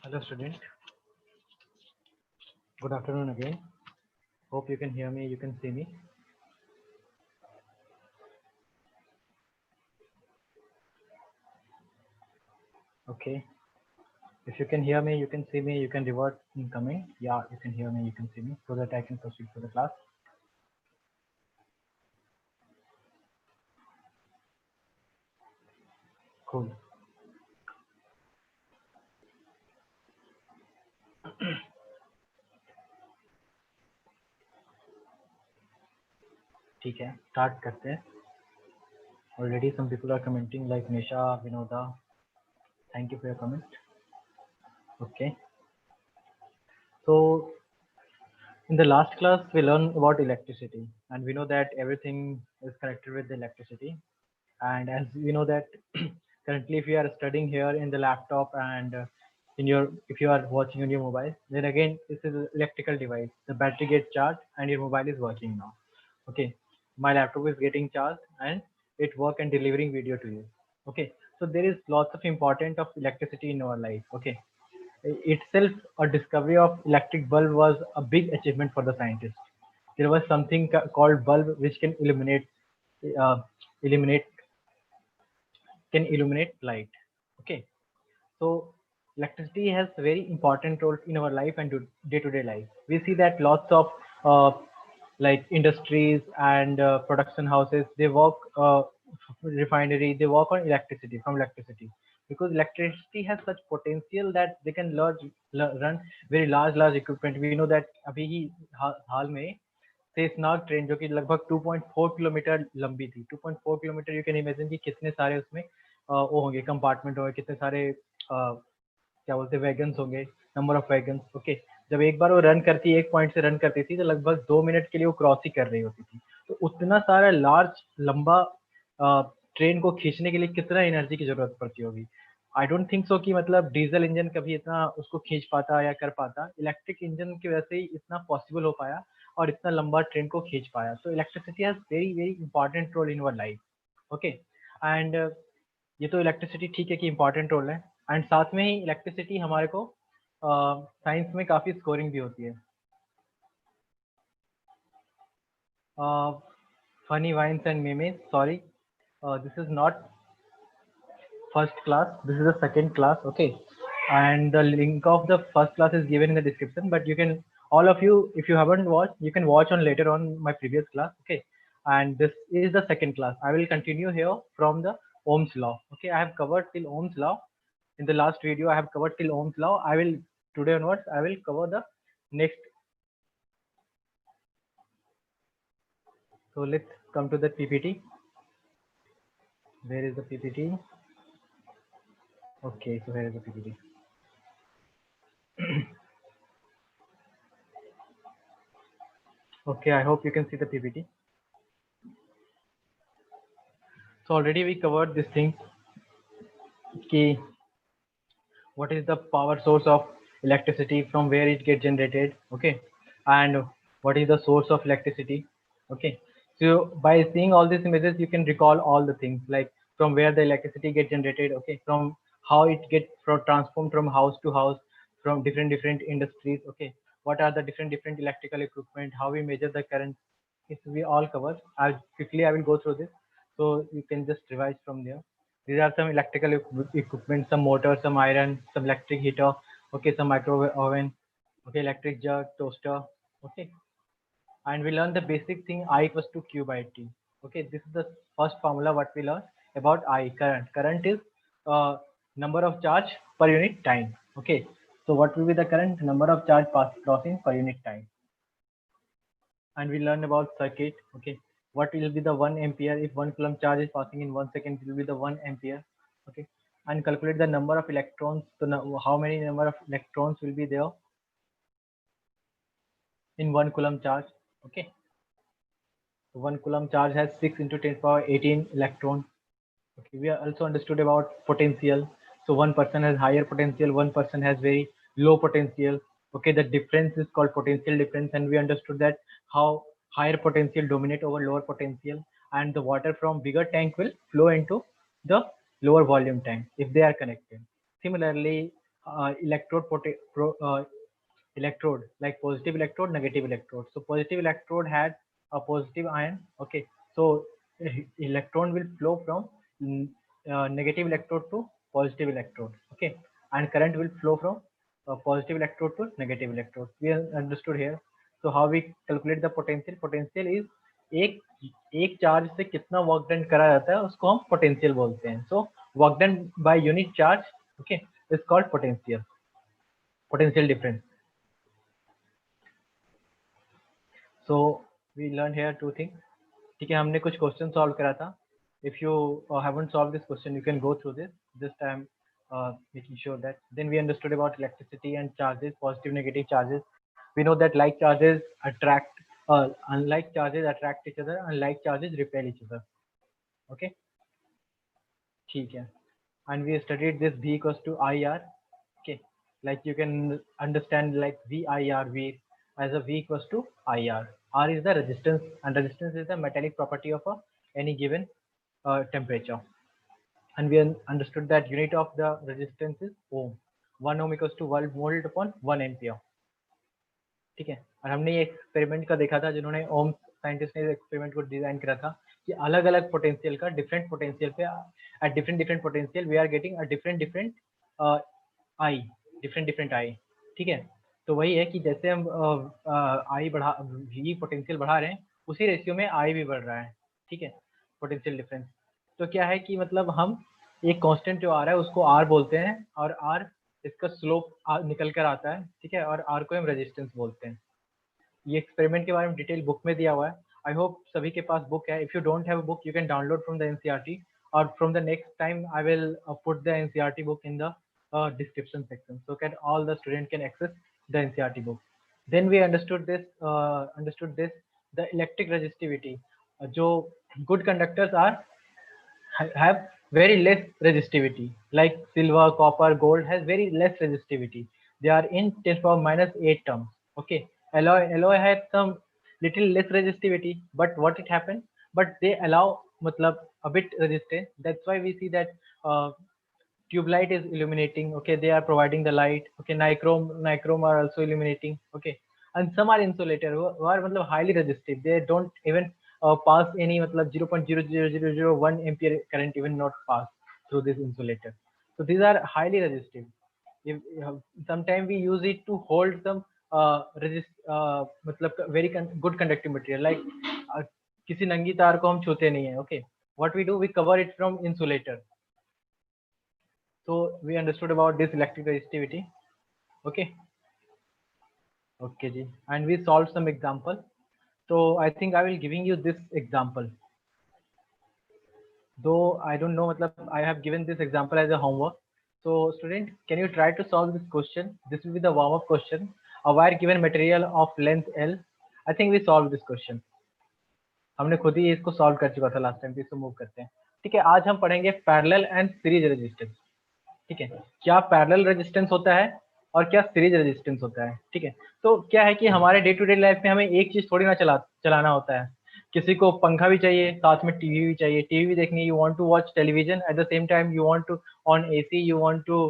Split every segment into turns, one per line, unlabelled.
Hello student, good afternoon again. Hope you can hear me, you can see me. Okay, if you can hear me, you can see me, you can revert incoming. Yeah, you can hear me, you can see me, so that I can proceed to the class. Cool. ठीक है, start करते हैं. Already some people are commenting like Nisha, Vinoda. Thank you for your comment. Okay, so in the last class we learned about electricity, and we know that everything is connected with the electricity. And as we know that currently if you are studying here in the laptop and in your if you are watching on your mobile, then again this is an electrical device, the battery gets charged and your mobile is working now. Okay, my laptop is getting charged and it work and delivering video to you. Okay, so there is lots of importance of electricity in our life. Okay, itself a discovery of electric bulb was a big achievement for the scientist. There was something called bulb which uh, illuminate illuminate light. Okay, so electricity has very important role in our life and day-to-day life. We see that lots of uh, like industries and production houses, they work refinery, they work on electricity from electricity, because electricity has such potential that they can run very large equipment. We know that अभी ही हाल में Sheshnag train जो कि लगभग 2.4 kilometre लंबी थी, 2.4 kilometre, you can imagine कि कितने सारे उसमें वो होंगे कंपार्टमेंट होंगे, कितने सारे क्या बोलते हैं वैगन्स होंगे, नंबर ऑफ वैगन्स. ओके, जब एक बार वो रन करती एक पॉइंट से रन करती थी तो लगभग 2 मिनट के लिए वो क्रॉस ही कर रही होती थी. तो उतना सारा लार्ज लंबा ट्रेन को खींचने के लिए कितना एनर्जी की जरूरत पड़ती होगी. आई डोंट थिंक सो कि मतलब डीजल इंजन कभी इतना उसको खींच पाता या कर पाता. इलेक्ट्रिक इंजन की वजह से ही इतना पॉसिबल हो पाया और इतना लंबा ट्रेन को खींच पाया. तो electricity has very very important role in our life. Okay, and ये तो इलेक्ट्रिसिटी ठीक है कि इंपॉर्टेंट रोल है, एंड साथ में ही इलेक्ट्रिसिटी हमारे को साइंस में काफ़ी स्कोरिंग भी होती है. Funny vines and memes, sorry, this is not first class, this is the second class. Okay, and the link of the first class is given in the description, but you can, all of you, if you haven't watched, you can watch on later on my previous class. Okay, and this is the second class. I will continue here from the Ohm's law. Okay, I have covered till Ohm's law. In the last video I have covered till Ohm's law. I will, today onwards I will cover the next. So let's come to the PPT. Where is the PPT? Okay, so here is the PPT. Okay, I hope you can see the PPT. So already we covered this thing. Key, what is the power source of electricity, from where it gets generated. Okay, and what is the source of electricity. Okay, so by seeing all these images you can recall all the things, like from where the electricity gets generated. Okay, from how it gets transformed from house to house, from different industries. Okay, what are the different electrical equipment, how we measure the current. If we all cover, I will go through this, so you can just revise from there. These are some electrical equipment, some motor, some iron, some electric heater. Okay, some microwave oven. Okay, electric jug, toaster. Okay, and we learn the basic thing, I equals to Q by T. Okay, this is the first formula what we learn about I, current. Current is number of charge per unit time. Okay, so what will be the current? Number of charge crossing per unit time. And we learn about circuit. Okay, what will be the 1 ampere? If 1 coulomb charge is passing in 1 second, it will be the 1 ampere. Okay, and calculate the number of electrons. So how many number of electrons will be there in 1 coulomb charge. Okay, so 1 coulomb charge has 6 into 10 power 18 electron. Okay, we are also understood about potential. So one person has higher potential, one person has very low potential. Okay, the difference is called potential difference, and we understood that how higher potential dominate over lower potential, and the water from bigger tank will flow into the lower volume tank if they are connected. Similarly, electrode, like positive electrode, negative electrode. So positive electrode had a positive ion. Okay, so electron will flow from negative electrode to positive electrode. Okay, and current will flow from positive electrode to negative electrode. We understood here. So how we calculate the potential? Potential is एक एक charge से कितना work done करा जाता है उसको हम potential बोलते हैं. So work done by unit charge, okay, is called potential, potential difference. So we learn here two things. ठीक है, हमने कुछ क्वेश्चन सॉल्व करा था. If you haven't solve this question, you can go through this. Just I am making sure that. Then we understood about electricity and charges, positive negative charges. We know that like charges attract, unlike charges attract each other, and like charges repel each other. Okay, ठीक है. And we studied this V equals to IR. Okay, like you can understand like VIR, V as a V equals to IR. R is the resistance, and resistance is the metallic property of any given temperature. And we understood that unit of the resistance is ohm. 1 ohm equals to 1 volt upon 1 ampere. ठीक है, और हमने ये experiment का देखा था, जिन्होंने Ohm scientist ने एक्सपेरिमेंट को डिजाइन करा था कि अलग अलग पोटेंशियल का डिफरेंट पोटेंशियल पे at different potential we are getting a different I, different I. ठीक है, तो वही है कि जैसे हम आई बढ़ा, वी पोटेंशियल बढ़ा रहे हैं, उसी रेशियो में आई भी बढ़ रहा है. ठीक है, पोटेंशियल डिफरेंस. तो क्या है कि मतलब हम एक कांस्टेंट जो आ रहा है उसको आर बोलते हैं, और आर इसका स्लोप निकल कर आता है. ठीक है, और आर को हम रेजिस्टेंस बोलते हैं. ये एक्सपेरिमेंट के बारे में डिटेल बुक में दिया हुआ है. आई होप सभी के पास बुक है. If you don't have a book, you can download from the NCERT, और from the next time I will put the NCERT book in the description section, so that all the student can access the NCERT book. Then we understood this the electric resistivity. जो good conductors are have very less resistivity, like silver, copper, gold has very less resistivity. They are in 10 power minus 8 terms. Okay, alloy has some little less resistivity, but what it happened, but they allow matlab a bit resistance. That's why we see that tube light is illuminating. Okay, they are providing the light. Okay, nichrome are also illuminating. Okay, and some are insulator who are matlab highly resistive. They don't even pass any matlab 0.00001 ampere current, even not pass through this insulator. So these are highly resistive. If sometimes we use it to hold some matlab very good conductive material, like किसी नंगी तार को हम छूते नहीं है. Okay, what we do, we cover it from insulator. So we understood about this electric resistivity. Okay, okay ji. And we solved some example. So I think I will giving you this example, though I don't know, matlab I have given this example as a homework. So student, can you try to solve this question? This will be the warm-up question. A wire given material of length L. I think we solved this question. हमने खुद ही इसको solve कर चुका था last time. इसको move करते हैं. ठीक है, आज हम पढ़ेंगे पैरेलल एंड सीरीज रेजिस्टेंस. ठीक है, क्या पैरेलल रेजिस्टेंस होता है और क्या सीरीज रेजिस्टेंस होता है. ठीक है, तो क्या है कि हमारे डे टू डे लाइफ में हमें एक चीज थोड़ी ना चलाना होता है. किसी को पंखा भी चाहिए, साथ में टीवी भी चाहिए. टीवी भी देखनी, you want to watch television, at the same time you want to on AC, you want to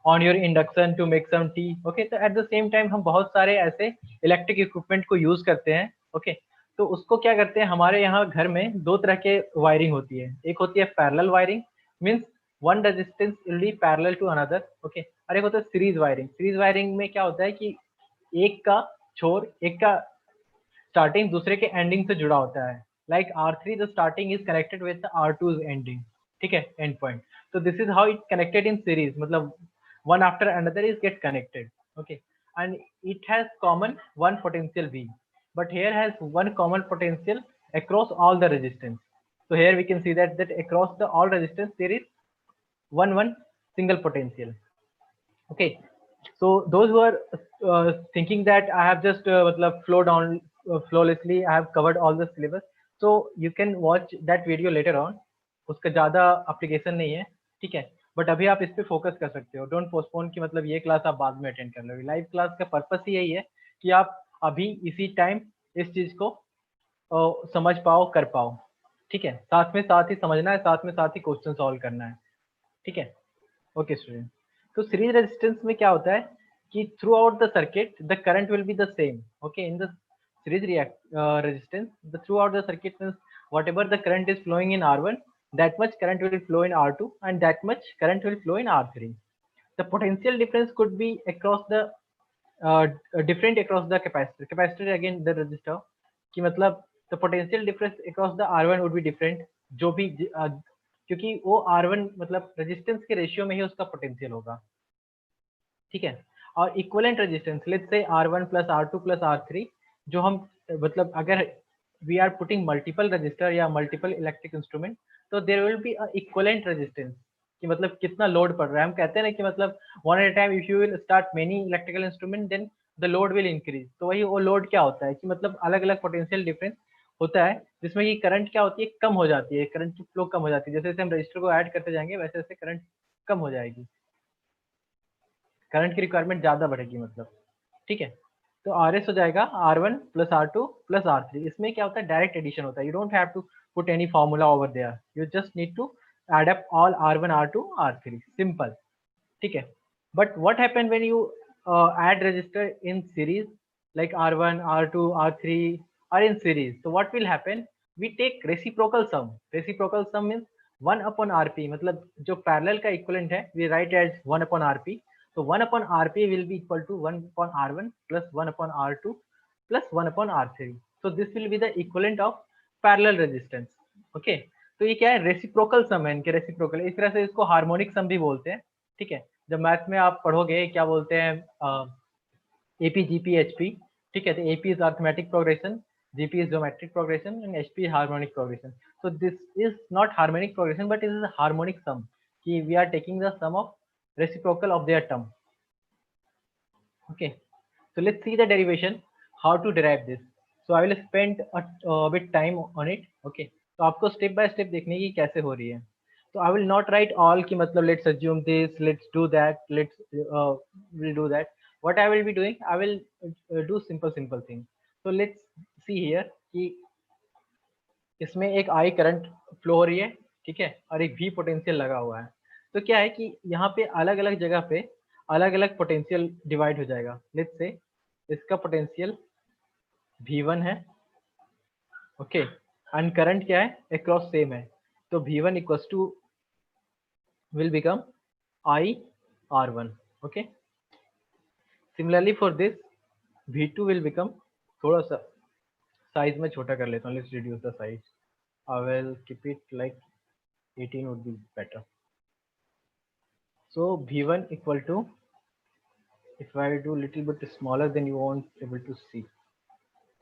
on your induction to make some tea. Okay, तो एट द सेम टाइम हम बहुत सारे ऐसे electric equipment को use करते हैं. Okay, तो उसको क्या करते हैं, हमारे यहाँ घर में दो तरह के वायरिंग होती है. एक होती है parallel wiring, means one resistance will be parallel to another. Okay, और एक होता है सीरीज वायरिंग. सीरीज वायरिंग में क्या होता है कि एक का छोर, एक का स्टार्टिंग दूसरे के एंडिंग से जुड़ा होता है. Like R3 the starting is connected with R2 ending. ठीक है, एंड पॉइंट. तो this is how it connected in series, मतलब one after another is get connected. Okay, and it has common one potential V, but here has one common potential across all the resistance. So here we can see that across the all resistance there is one single potential. Okay, so those who are thinking that I have just matlab flow down flawlessly, I have covered all the syllabus, so you can watch that video later on. उसका ज़्यादा application नहीं है. ठीक है, but अभी आप इस पे फोकस कर सकते हो. डोंट पोस्टपोन कि मतलब ये क्लास आप बाद में अटेंड कर लो. लाइव क्लास का पर्पस ही यही है कि आप अभी इसी टाइम इस चीज़ को समझ पाओ, कर पाओ. ठीक है, साथ में साथ ही समझना है, साथ में साथ ही क्वेश्चन सॉल्व करना है. ठीक है, ओके स्टूडेंट. तो सीरीज रेजिस्टेंस में क्या होता है कि through out the circuit the current will be the same. Okay, in the series resistance, the throughout the circuit means whatever the current is flowing in R1, that much current will flow in R2, and that much current will flow in R3. The potential difference could be across the different across the capacitor. Capacitor again the resistor. कि मतलब the potential difference across the R1 would be different. जो भी क्योंकि वो R1 मतलब resistance के ratio में ही उसका पोटेंशियल होगा. ठीक है. और equivalent resistance let's say R1 plus R2 plus R3, जो हम मतलब अगर we are putting multiple resistor या मल्टीपल इलेक्ट्रिक इंस्ट्रूमेंट, तो there will be equivalent resistance कि मतलब कितना लोड पड़ रहा है. हम कहते हैं ना कि मतलब one at a time if you will start many electrical instrument then the load will increase. तो वही वो लोड क्या होता है कि मतलब अलग अलग पोटेंशियल डिफरेंस होता है जिसमें कि करंट क्या होती है, कम हो जाती है, करंट की फ्लो कम हो जाती है. जैसे जैसे हम रजिस्टर को ऐड करते जाएंगे वैसे वैसे करंट कम हो जाएगी, करंट की रिक्वायरमेंट ज़्यादा बढ़ेगी मतलब. ठीक है. तो आर एस हो जाएगा R1 plus R2 plus R3. इसमें क्या होता है, डायरेक्ट एडिशन होता है. You don't have to put any formula over there, you just need to add up all R1 R2 R3, simple. ठीक है. But what happen when you add resistor in series like R1 R2 R3 are in series, so what will happen, we take reciprocal sum. Reciprocal sum means 1 upon rp, मतलब जो parallel का equivalent है we write as 1 upon rp. So 1 upon rp will be equal to 1 upon r1 plus 1 upon r2 plus 1 upon r3. So this will be the equivalent of parallel resistance. Okay, तो ये क्या है, reciprocal सम है इनके. Reciprocal इस तरह से इसको हार्मोनिक सम भी बोलते हैं. ठीक है. जब मैथ में आप पढ़ोगे क्या बोलते हैं, एपी जीपी एचपी. ठीक है. तो AP is arithmetic progression, GP is geometric progression and HP is harmonic progression. so this is not harmonic progression but it is a harmonic sum कि we are taking the sum of reciprocal of their term. Okay, so let's see the derivation, how to derive this. So I will spend a bit time on it. Okay, तो आपको step by step देखने की कैसे हो रही है. तो I will not right all कि मतलब let's assume this, let's do that, let's will do that. what I will be doing, I will do simple thing. So let's see here कि इसमें एक आई करंट फ्लो हो रही है. ठीक है. और एक भी पोटेंशियल लगा हुआ है. तो क्या है कि यहाँ पे अलग अलग जगह पे अलग अलग पोटेंशियल डिवाइड हो जाएगा. लेट्स से इसका पोटेंशियल V1 है. ओके, एंड करंट क्या है, अक्रॉस सेम है. तो V1 equals to will become IR1. Okay, similarly for this V2 will become, थोड़ा सा साइज में छोटा कर लेता हूँ, let's reduce the size. I will keep it like 18 would be better. So V1 equal to, if I do little bit smaller then you won't able to see,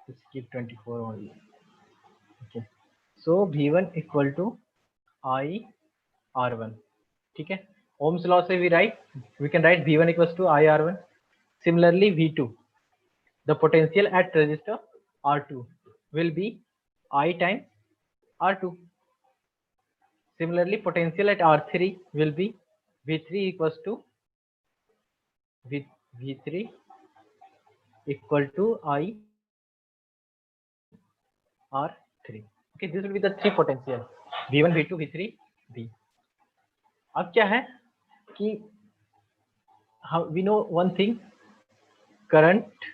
just keep 24 only. Okay, so V1 equal to IR1. ठीक है. Ohm's law से we can write V1 equals to IR1. Similarly V2, the potential at resistor R2 will be I times R2. Similarly potential at R3 will be V3 equals to V3 equal to IR3. Okay, this will be the three potential V1 V2 V3 V. अब क्या है कि we know one thing, current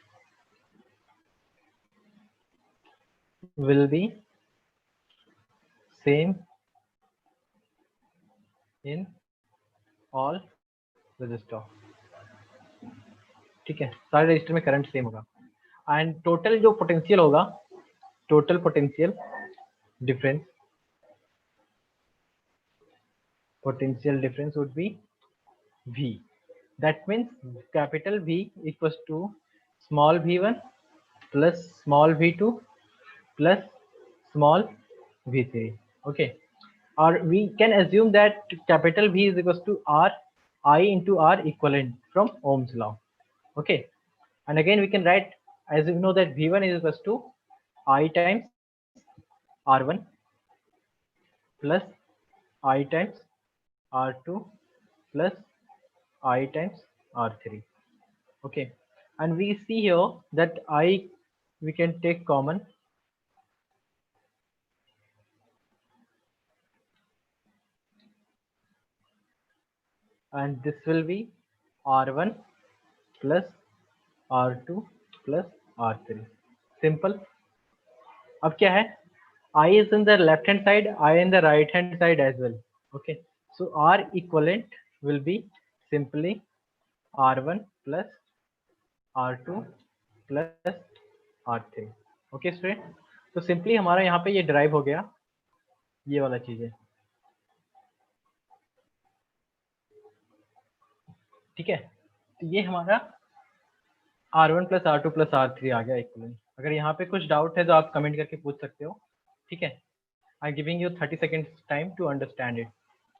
will be same in all resistor. ठीक है, सारे register में current same होगा. And total जो पोटेंशियल होगा, total potential difference, potential difference would be V. That means capital V equals to small v1 plus small v2 plus small v3. Okay, or we can assume that capital V is equals to R I into R equivalent from Ohm's law. Okay, and again we can write, as we know that V1 is equals to I times R1 plus I times R2 plus I times R3. Okay, and we see here that I we can take common, and this will be R1 plus R2 plus R3. Simple. अब क्या है? I is in the left hand side, I in the right hand side as well. Okay. So R equivalent will be simply R1 plus R2 plus R3. Okay student, तो simply हमारा यहाँ पे ये drive हो गया, ये वाला चीज है, ठीक है। तो ये हमारा R1 plus R2 plus R3 आ गया इक्वलेंट। अगर यहाँ पे कुछ डाउट है तो आप कमेंट करके पूछ सकते हो, ठीक है। I am giving you 30 seconds time to understand it,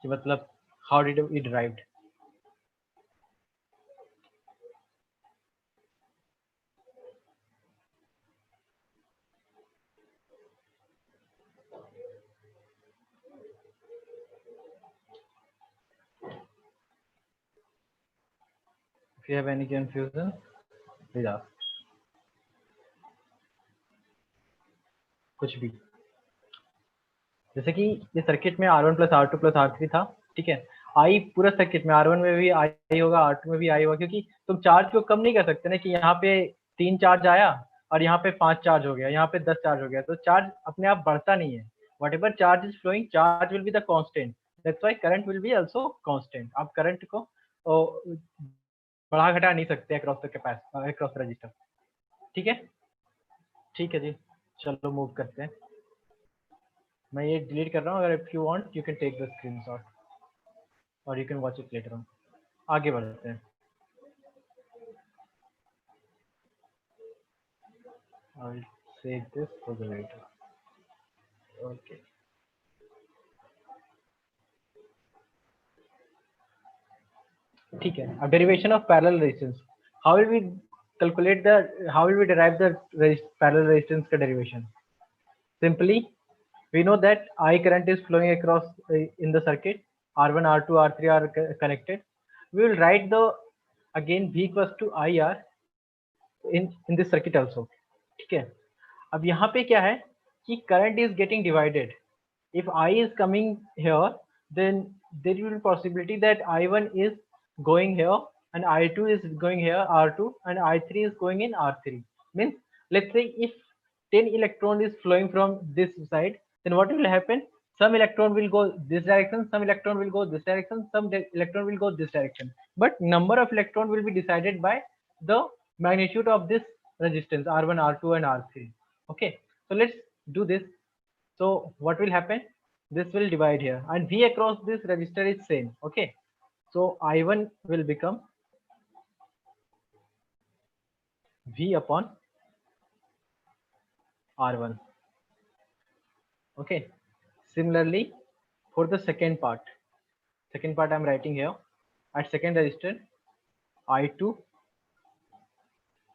कि मतलब how did it derived. If you have any confusion, please ask. कुछ भी, जैसे कि ये सर्किट में R1 plus R2 plus R3 था, ठीक है। आई पूरा सर्किट में R1 में भी आई होगा, R2 में भी आई होगा, क्योंकि तुम चार्ज को कम नहीं कर सकते ना, कि यहाँ पे 3 चार्ज आया और यहाँ पे 5 चार्ज हो गया, यहाँ पे 10 चार्ज हो गया, तो चार्ज अपने आप बढ़ता नहीं है। Whatever charge is flowing, charge will be the constant, that's why current will be also constant. आप करंट को बढ़ा घटा नहीं सकते across the capacitor, across resistor, ठीक है। ठीक है जी, चलो मूव करते हैं। मैं ये डिलीट कर रहा हूँ, अगर if you want you can take the screenshot और you can watch it later on. आगे बढ़ते हैं। I'll save this for the later. Okay. ठीक है, अब derivation of parallel resistance. How will we calculate the, how will we derive the parallel resistance का derivation? Simply, we know that I current is flowing across in the circuit. R1, R2, R3 are connected. We will write the again V equals to IR in this circuit also. ठीक है। अब यहाँ पे क्या है कि current is getting divided. If I is coming here, then there will be possibility that I1 is going here and I2 is going here, R2, and I3 is going in R3. Means, let's say if 10 electron is flowing from this side, then what will happen? Some electron will go this direction, some electron will go this direction, some electron will go this direction. But number of electron will be decided by the magnitude of this resistance R1, R2, and R3. Okay, so let's do this. So what will happen? This will divide here, and V across this register is same. Okay, so I1 will become V upon R1. Okay, similarly for the second part I'm writing here at second register I2,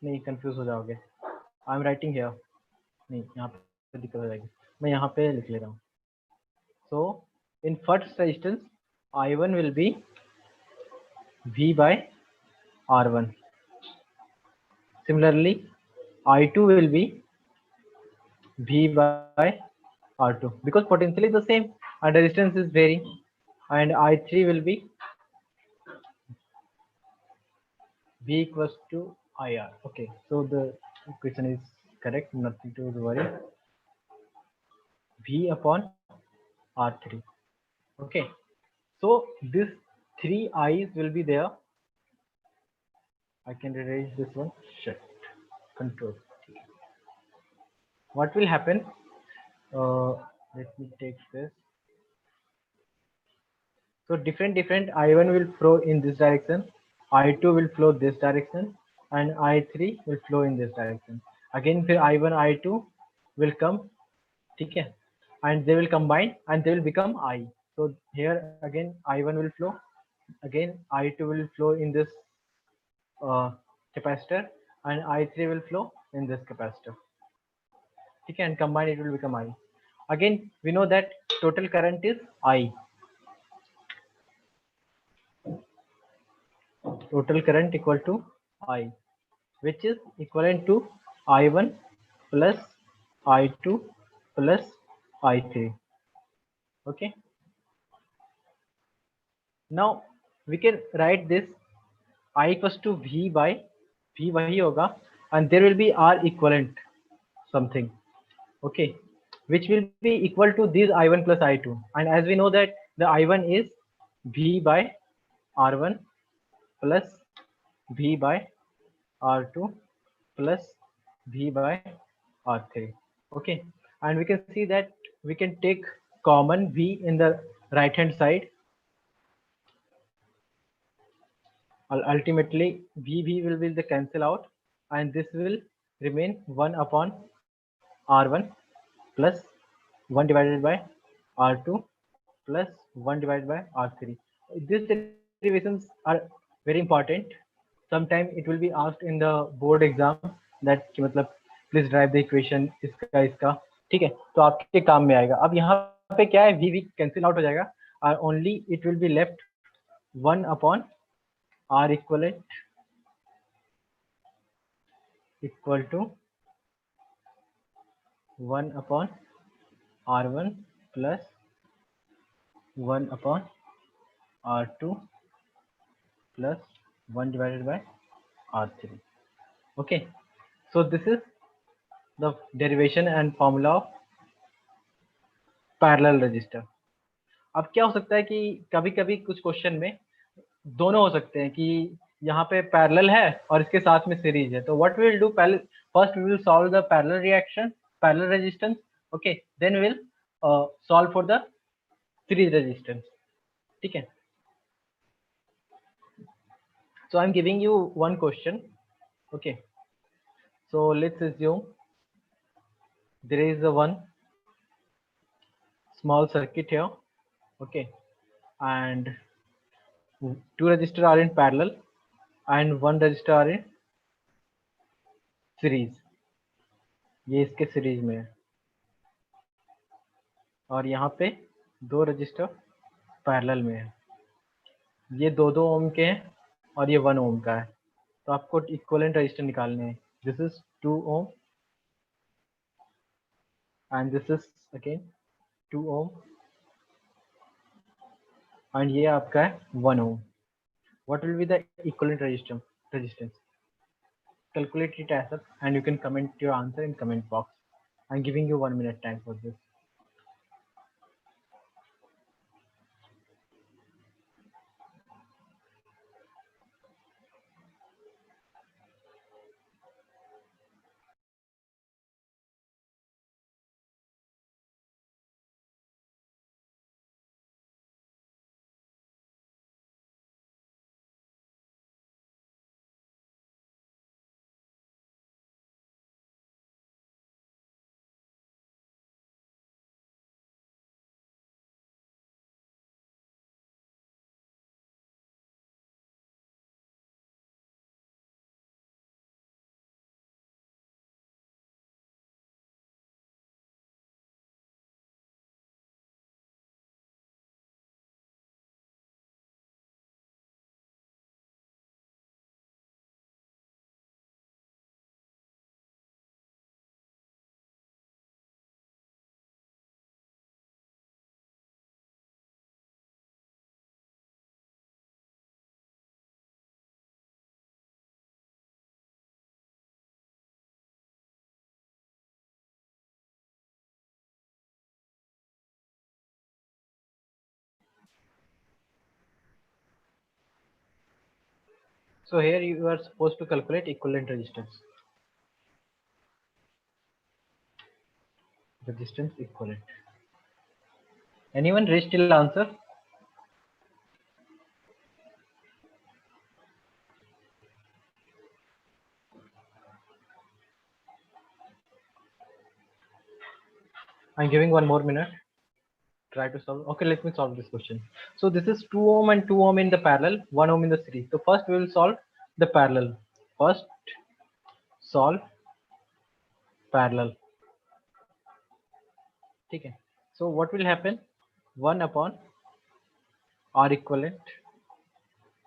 नहीं confuse हो जाओगे, I'm writing here, नहीं यहाँ पे दिक्कत हो जाएगी, मैं यहाँ पे लिख ले रहा हूँ. So in first resistance I1 will be V by R1. Similarly I2 will be V by R2, because potential is the same and the resistance is varying, and I3 will be V equals to IR. Okay, so the equation is correct, nothing to worry. V upon R3. Okay, so this 3 I's will be there. I can erase this one. Shit. Control. What will happen? Let me take this. So different I1 will flow in this direction, I2 will flow this direction, and I3 will flow in this direction. Again फिर I1 I2 will come, ठीक है, and they will combine and they will become I. So here again I1 will flow, again I2 will flow in this capacitor, and I3 will flow in this capacitor, ठीक है, and combined it will become I. Again we know that total current is I. Total current equal to I, which is equivalent to I1 plus I2 plus I3. Okay. Now we can write this I equals to V वही होगा, and there will be R equivalent something, okay, which will be equal to this I1 plus I2, and as we know that the I1 is V by R1 plus V by R2 plus V by R3, okay, and we can see that we can take common V in the right hand side. Ultimately V will the cancel out, and this will remain 1 upon R1 plus 1 divided by R2 plus 1 divided by R3. These derivations are very important. Sometime it will be asked in the board exam that कि मतलब please drive the equation इसका, ठीक है, तो आपके काम में आएगा. अब यहाँ पे क्या है, v cancel out हो जाएगा, only it will be left 1 upon R equivalent equal to 1 upon R1 plus 1 upon R2 plus 1 divided by R3. Okay, so this is the derivation and formula of parallel resistor. अब क्या हो सकता है कि कभी कभी कुछ क्वेश्चन में दोनों हो सकते हैं कि यहाँ पे पैरेलल है और इसके साथ में सीरीज है, तो व्हाट वी विल डू, पहले first we will solve the parallel reaction, parallel resistance, okay, then we will solve for the series resistance, ठीक है. So I'm giving you one question, okay, so let's assume there is a one small circuit here, okay, and two resistors are in parallel and one resistor are in series. ये इसके series में है और यहाँ पे दो register parallel में है. ये दो ओम के हैं और ये 1 ओम का है, तो आपको इक्विवेलेंट रजिस्टर निकालने हैं. This is 2 ohm and this is again 2 ohm and ये आपका है 1 ohm. What will be the equivalent resistance? Calculate it as up and you can comment your answer in comment box. I'm giving you 1 minute time for this. So here you are supposed to calculate equivalent resistance. Resistance equivalent. Anyone reach till answer? I'm giving 1 more minute. Try to solve. Okay, let me solve this question. So this is 2 ohm and 2 ohm in the parallel, 1 ohm in the series. So first we will solve the parallel. First solve parallel. Okay. So what will happen? 1 upon R equivalent.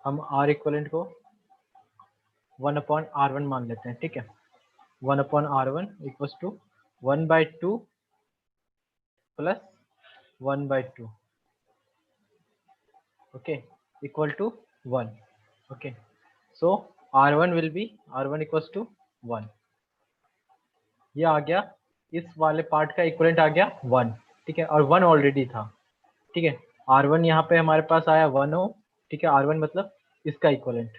हम R equivalent को 1 upon R1 मान लेते हैं, ठीक है. 1 upon R1 equals to 1 by 2 plus 1 by 2, okay, equal to 1, okay. So R1 will be R1 equals to 1. ये आ गया, इस वाले पार्ट का इक्विवेलेंट आ गया 1, ठीक है, और 1 ऑलरेडी था, ठीक है। R1 यहाँ पे हमारे पास आया 1 ओम, ठीक है, R1 मतलब इसका इक्विवेलेंट,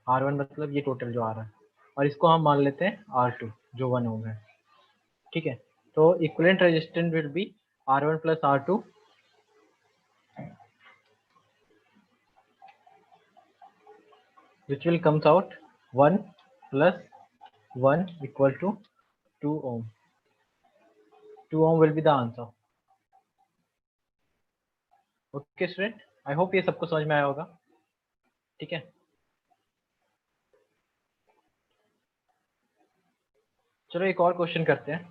R1 मतलब ये टोटल जो आ रहा है, और इसको हम मान लेते हैं R2 जो 1 ओम है, ठीक है। तो equivalent resistance will be R1 plus R2, which will comes out 1 plus 1 equal to 2 ohm. 2 ohm will be the answer. Okay student, I hope ये सबको समझ में आया होगा, ठीक है। चलो एक और क्वेश्चन करते हैं,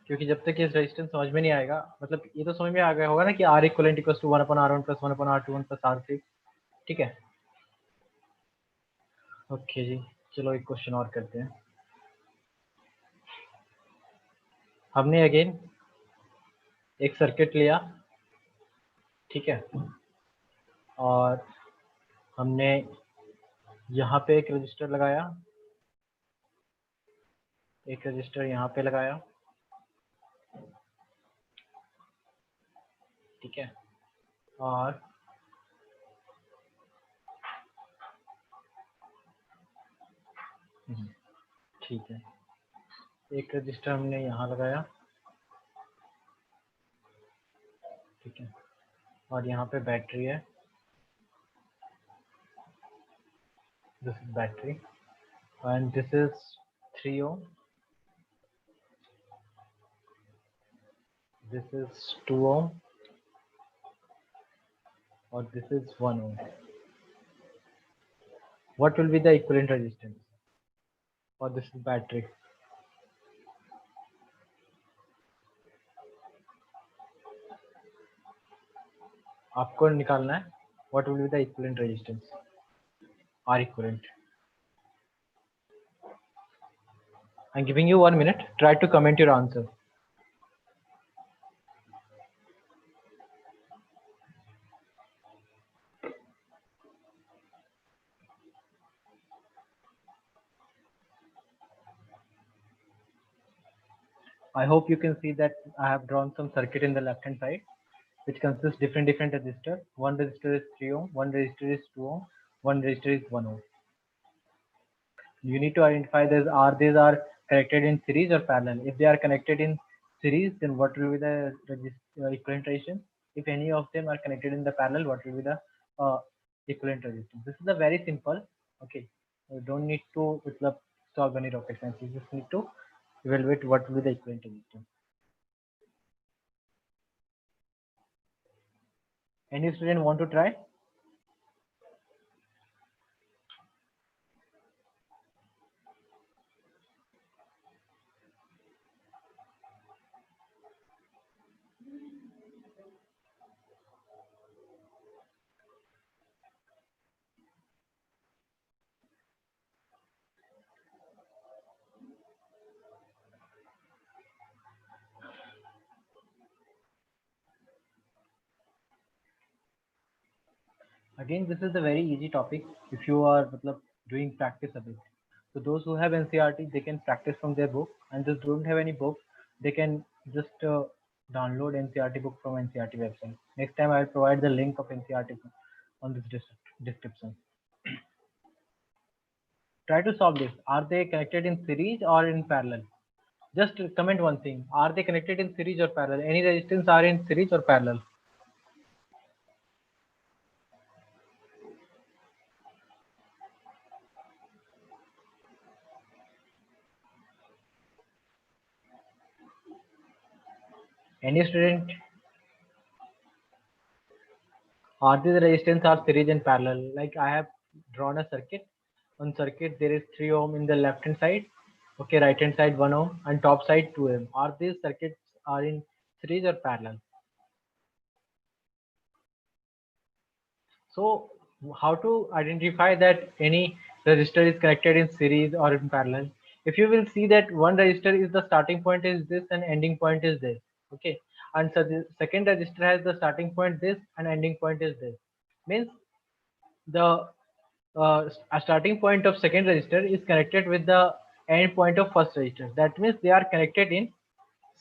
क्योंकि जब तक ये रेजिस्टेंस समझ में नहीं आएगा, मतलब ये तो समझ में आ गया होगा ना कि R equivalent equals to 1/R1 plus 1/R2 1 plus R3, ठीक है। ओके जी, चलो एक क्वेश्चन और करते हैं। हमने अगेन एक सर्किट लिया, ठीक है, और हमने यहाँ पे एक रजिस्टर लगाया, एक रजिस्टर यहाँ पे लगाया, ठीक है, और ठीक है, एक रजिस्टर हमने यहाँ लगाया, ठीक है, और यहाँ पे बैटरी है, this is battery, and this is 3 ohm, this is 2 ohm, और this is 1 ohm. What will be the equivalent resistance for this battery? आपको निकालना है what will be the equivalent resistance, R equivalent. I'm giving you 1 minute. Try to comment your answer. I hope you can see that I have drawn some circuit in the left hand side, which consists different resistors. One resistor is 3 ohm, one resistor is 2 ohm, one resistor is 1 ohm. You need to identify these are connected in series or parallel. If they are connected in series, then what will be the equivalent resistance? If any of them are connected in the parallel, what will be the equivalent resistance? This is a very simple. Okay, you don't need to solve any rocket science. You just need to evaluate what will be the equivalent resistance. Any student want to try? Again, this is a very easy topic if you are doing practice a bit. So those who have NCRT, they can practice from their book, and those who don't have any book, they can just download NCRT book from NCRT website. Next time I will provide the link of NCRT on this description. Try to solve this. Are they connected in series or in parallel? Just comment one thing. Are they connected in series or parallel? Any resistance are in series or parallel? Any student? Are these resistance are series and parallel? Like I have drawn a circuit. On circuit there is 3 ohm in the left hand side. Okay, right hand side 1 ohm and top side 2 ohm. Are these circuits are in series or parallel? So how to identify that any resistor is connected in series or in parallel? If you will see that one resistor is the starting point is this and ending point is this. Okay, and so the second resistor has the starting point this and ending point is this. Means the a starting point of second register is connected with the end point of first register. That means they are connected in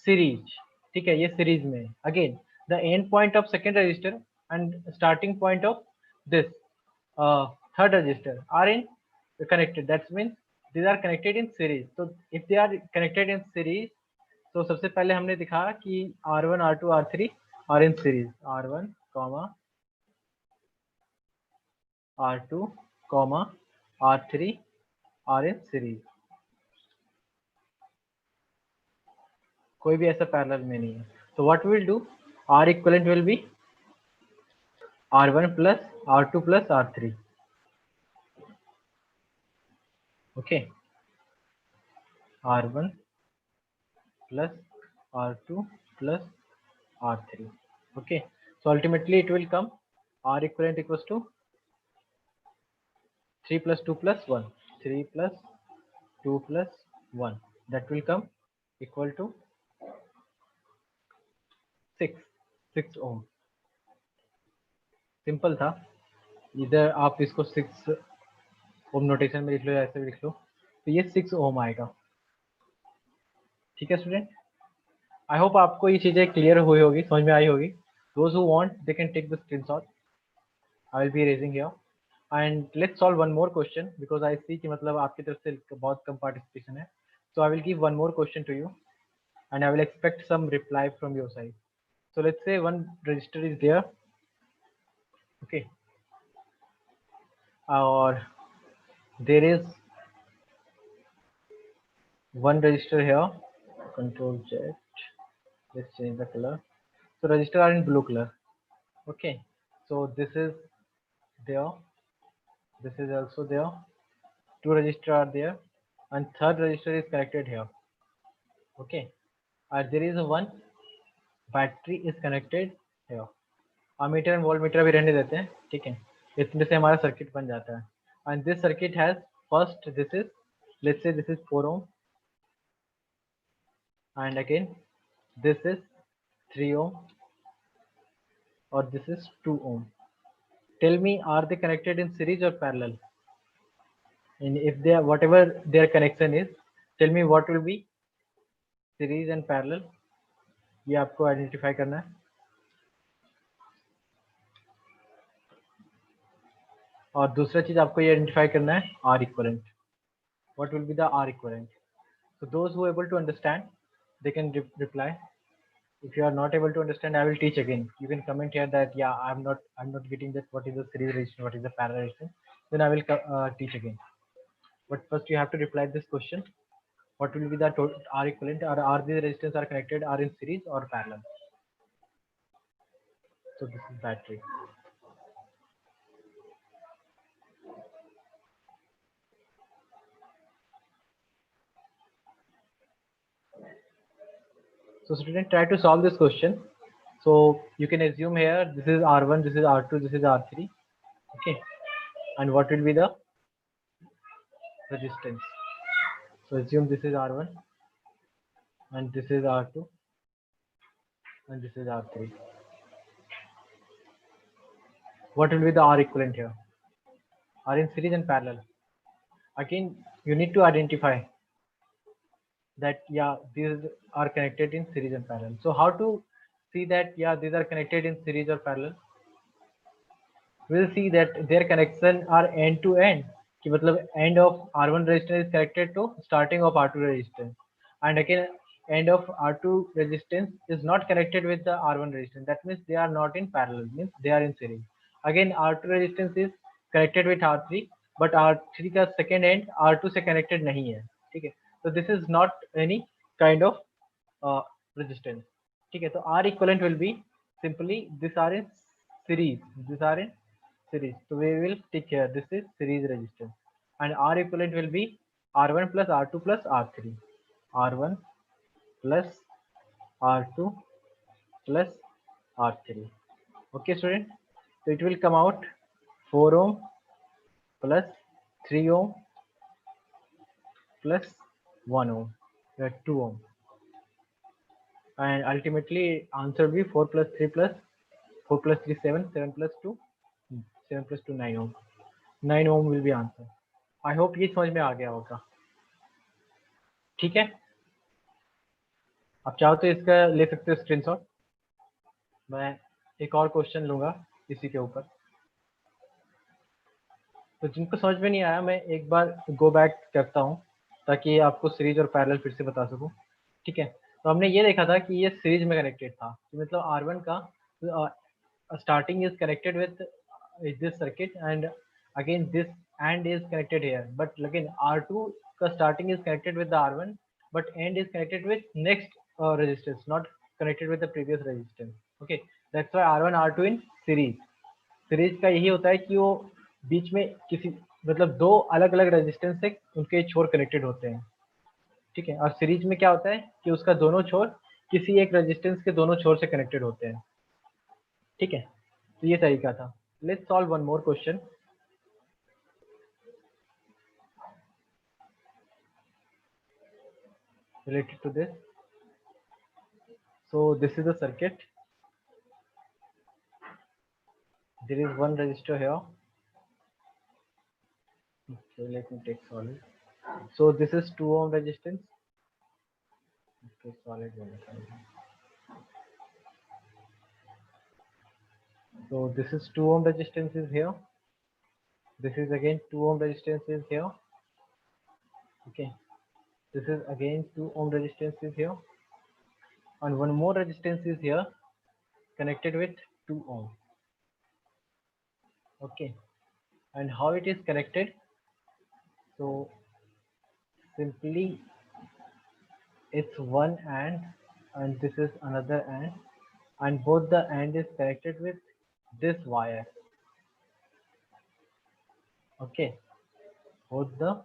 series. ठीक है, ये series में है. Again, the end point of second register and starting point of this third register are in connected. That means these are connected in series. So if they are connected in series, तो सबसे पहले हमने दिखा कि R1, R2, R3 are in series. R1, R2, R3 are in series. कोई भी ऐसा parallel में नहीं है. So what we will do? R equivalent will be R1 plus R2 plus R3. Okay. R1 plus R2 plus R3. Okay. So ultimately it will come R equivalent equals to 3 plus 2 plus 1. 3 plus 2 plus 1. That will come equal to 6 ohm. Simple था. इधर आप इसको 6 ओम notation में लिख लो या ऐसे भी लिख लो, तो ये 6 ओम आएगा. ठीक है स्टूडेंट, आई होप आपको ये चीजें क्लियर हुई होगी, समझ में आई होगी. Those who want they can take the screenshot. I will be raising here and let's solve one more question because I see कि मतलब आपकी तरफ से बहुत कम पार्टिसिपेशन है. So I will give one more question to you and I will expect some reply from your side. So let's say one register is there, okay, or there is one register here. Control Z. Let's change the color. So register are in blue color. Okay. So this is there. This is also there. Two register are there, and third register is connected here. Okay. And there is a one battery is connected here. Ammeter and voltmeter भी रहने देते हैं, ठीक है. इतने से हमारा circuit बन जाता है. And this circuit has first this is let's say this is 4 ohm and again this is 3 ohm और this is 2 ohm. Tell me are they connected in series और parallel? And if they are whatever their connection is, tell me what will be series and parallel. ये आपको identify करना है. और दूसरा चीज आपको ये आइडेंटिफाई करना है R equivalent. What will be the R equivalent? So those who are able to understand, they can reply. If you are not able to understand, I will teach again. You can comment here that yeah, I'm not getting that. What is the series resistance? What is the parallel resistance? Then I will teach again. But first you have to reply this question. What will be the total R equivalent, or are these resistance are connected, are in series or parallel? So this is battery. So student, try to solve this question. So you can assume here this is R1, this is R2, this is R3. Okay, and what will be the resistance? So assume this is R1 and this is R2 and this is R3. What will be the R equivalent here? R in series and parallel. Again, you need to identify that yeah, these are connected in series and parallel. So how to see that yeah, these are connected in series or parallel? We'll see that their connection are end to end. कि मतलब end of R1 resistance is connected to starting of R2 resistance, and again end of R2 resistance is not connected with the R1 resistance. That means they are not in parallel, means they are in series. Again R2 resistance is connected with R3, but R3 का second end R2 से connected नहीं है, ठीक है. So this is not any kind of resistance, ठीक है. तो R equivalent will be simply these are in series, these are in series. So we will take here this is series resistance, and R equivalent will be R1 plus R2 plus R3. R1 plus R2 plus R3. Okay student, so it will come out 4 ohm plus 3 ohm plus 1 ohm, 2 ohm, and ultimately answer will be 4 plus 3 plus 4 plus 3 7, 7 plus 2 7 plus 2 9 ohm. 9 ohm will be answer. I hope ये समझ में आ गया होगा. ठीक है, आप चाहो तो इसका ले सकते हो स्क्रीनशॉट. मैं एक और क्वेश्चन लूंगा इसी के ऊपर. तो जिनको समझ में नहीं आया मैं एक बार गो बैक करता हूँ ताकि आपको सीरीज और पैरेलल फिर से बता सकूँ. ठीक है, तो हमने ये देखा था कि ये सीरीज में कनेक्टेड था, तो मतलब R1 का starting is connected with this circuit, and again this AND is connected here, but again R2 का starting is connected with the R1, but end is connected with next resistance, not connected with the previous resistance. Okay, that's why R1 R2 in series. Series का यही होता है कि वो बीच में किसी मतलब दो अलग अलग रेजिस्टेंस से उनके छोर कनेक्टेड होते हैं. ठीक है, और सीरीज में क्या होता है कि उसका दोनों छोर किसी एक रेजिस्टेंस के दोनों छोर से कनेक्टेड होते हैं. ठीक है, तो ये तरीका था. Let's solve one more question related to this. So this is the circuit. There is one resistor here. Okay, let me take solid. So this is 2 ohm resistance. Okay, solid one. So this is 2 ohm resistance is here. This is again 2 ohm resistance is here. Okay, this is again 2 ohm resistance is here, and one more resistance is here connected with 2 ohm. Okay, and how it is connected? So simply it's one and this is another and both the end is connected with this wire. Okay, both the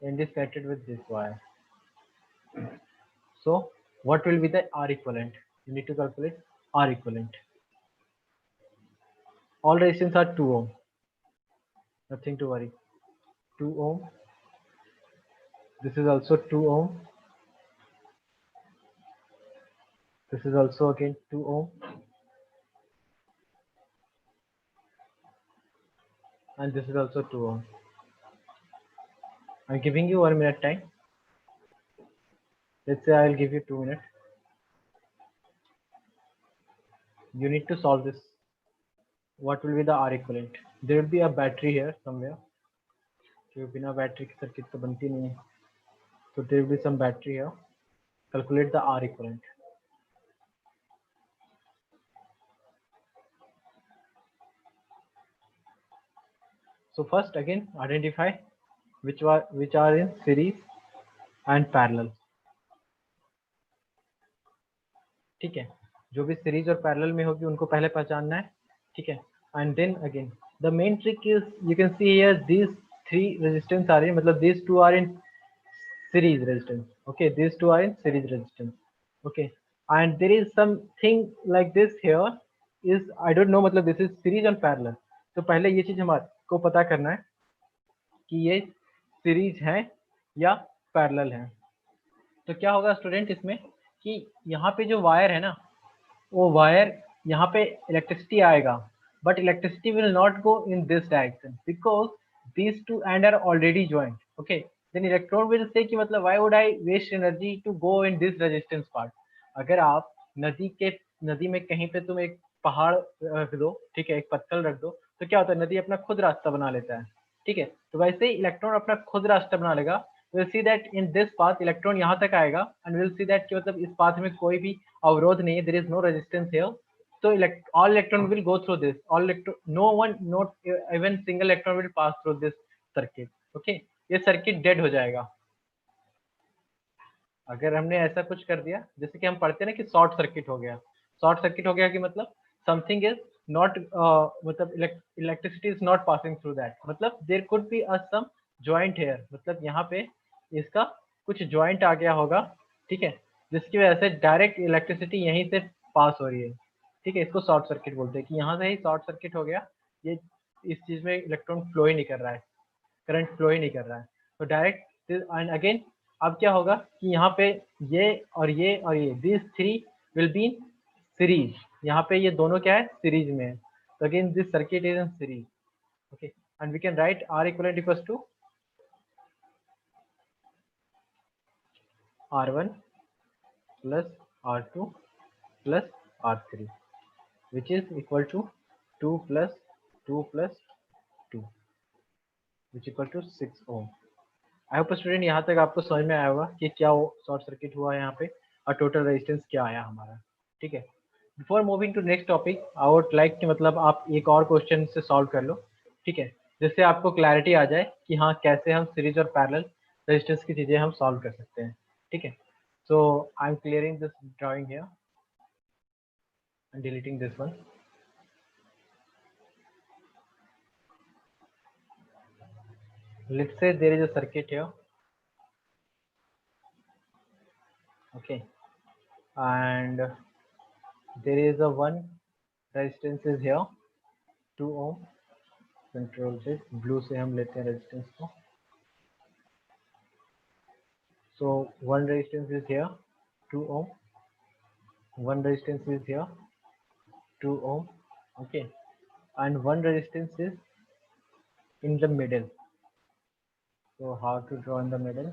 end is connected with this wire. So what will be the R equivalent? You need to calculate R equivalent. All resistance are 2 ohm, nothing to worry. 2 ohm, this is also 2 ohm, this is also again 2 ohm, and this is also 2 ohm. I'm giving you 1 minute time. Let's say I will give you 2 minutes. You need to solve this. What will be the R equivalent? There will be a battery here somewhere. क्योंकि बिना battery की circuit तो बनती नहीं है. So there will be some battery here. Calculate the R equivalent. So first again identify which are in series and parallel. ठीक है, जो भी सीरीज और पैरेलल में होगी उनको पहले पहचानना है. ठीक है, and then again the main trick is you can see here these three resistance are in मतलब these two are in series resistance. Okay, these two are in series resistance. Okay, and there is something like this here is I don't know मतलब this is series and parallel. तो पहले ये चीज हमारे को पता करना है कि ये सीरीज है या पैरेलल है. तो क्या होगा स्टूडेंट इसमें कि यहाँ पे जो वायर है ना वो वायर यहाँ पे इलेक्ट्रिसिटी आएगा but electricity will not go in this direction because these two end are already joint. Okay, then electron will say कि मतलब why would I waste energy to go in this resistance part. अगर आप नदी में कहीं पे तुम एक पहाड़ रख दो, ठीक है, एक पत्थर रख दो, तो क्या होता है नदी अपना खुद रास्ता बना लेता है. ठीक है, तो वैसे ही इलेक्ट्रॉन अपना खुद रास्ता बना लेगा. Will see that in this path electron यहाँ तक आएगा एंड विल सी दैट कि मतलब इस पाथ में कोई भी अवरोध नहीं है, there is no resistance here. So all electron will go through this. No one, not even single electron will pass through this circuit. Okay, ये circuit dead हो जाएगा. अगर हमने ऐसा कुछ कर दिया जैसे कि हम पढ़ते हैं ना कि शॉर्ट सर्किट हो गया. शॉर्ट सर्किट हो गया कि मतलब समथिंग इज नॉट मतलब electricity is not passing through that. मतलब there could be a some joint here, मतलब यहाँ पे इसका कुछ जॉइंट आ गया होगा. ठीक है, जिसकी वजह से डायरेक्ट इलेक्ट्रिसिटी यहीं से पास हो रही है. ठीक है, इसको शॉर्ट सर्किट बोलते हैं कि यहाँ से ही शॉर्ट सर्किट हो गया. ये इस चीज में इलेक्ट्रॉन फ्लो ही नहीं कर रहा है, करंट फ्लो ही नहीं कर रहा है. तो डायरेक्ट एंड अगेन अब क्या होगा कि यहाँ पे ये और ये और ये this three will be in series. यहाँ पे ये दोनों क्या है सीरीज में है. तो again this circuit is in series. Okay, and we can write R equivalent equals to R1 plus R2 plus R3, which is equal to 2 plus 2 plus 2, which equal to 6 ohm. I hope student यहाँ तक आपको समझ में आया होगा कि क्या short circuit हुआ यहाँ पे और टोटल रेजिस्टेंस क्या आया हमारा, ठीक है। Before moving to next topic I would like कि मतलब आप एक और क्वेश्चन से सॉल्व कर लो, ठीक है, जिससे आपको क्लैरिटी आ जाए कि हाँ कैसे हम सीरीज और पैरेलल रेजिस्टेंस की चीज़ें हम सॉल्व कर सकते हैं, ठीक है। So I am clearing this drawing here and deleting this one. Let's say there is a circuit here, okay, and there is a one resistance is here, 2 ohm. Control Z, blue से हम लेते हैं resistance को. So one resistance is here, 2 ohm. One resistance is here, 2 ohm, okay, and one resistance is in the middle. So how to draw in the middle?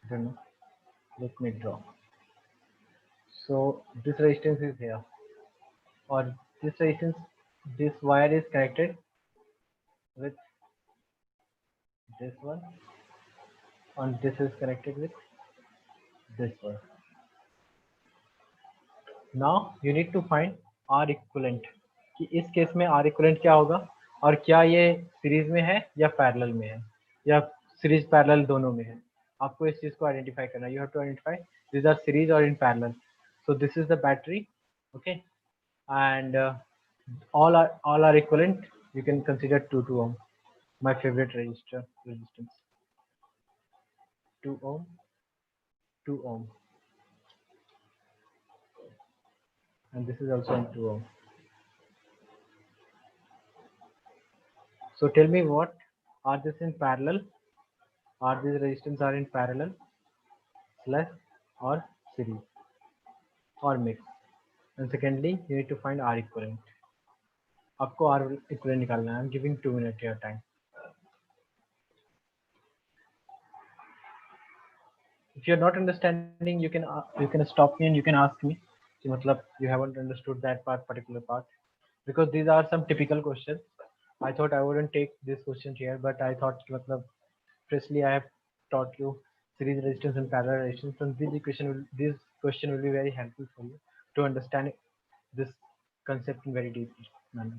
I don't know. Let me draw. So this resistance is here, or this resistance, this wire is connected with this one, and this is connected with this one. Now you need to find R equivalent, कि इस case में R equivalent क्या होगा और क्या ये series में है या पैरेलल में है या सीरीज पैरेलल दोनों में है। आपको इस चीज को आइडेंटिफाई करना है। You have to identify these are series or in parallel. So this is the battery, okay, and all are equivalent. You can consider 2 ohm, my favorite resistance, 2 ohm, 2 ohm, and this is also in 2 ohm. So tell me, what are this in parallel? Are these resistance are in parallel, slash, or series, or mix? And secondly, you need to find R equivalent. आपको R equivalent निकालना है. I'm giving 2 minutes here time. If you're not understanding, you can stop me and you can ask me कि मतलब you haven't understood that particular part, because these are some typical questions. I thought I wouldn't take this question here, but I thought कि मतलब firstly I have taught you series resistance and parallel resistance, and this question will be very helpful for you to understand this concept in very deep manner.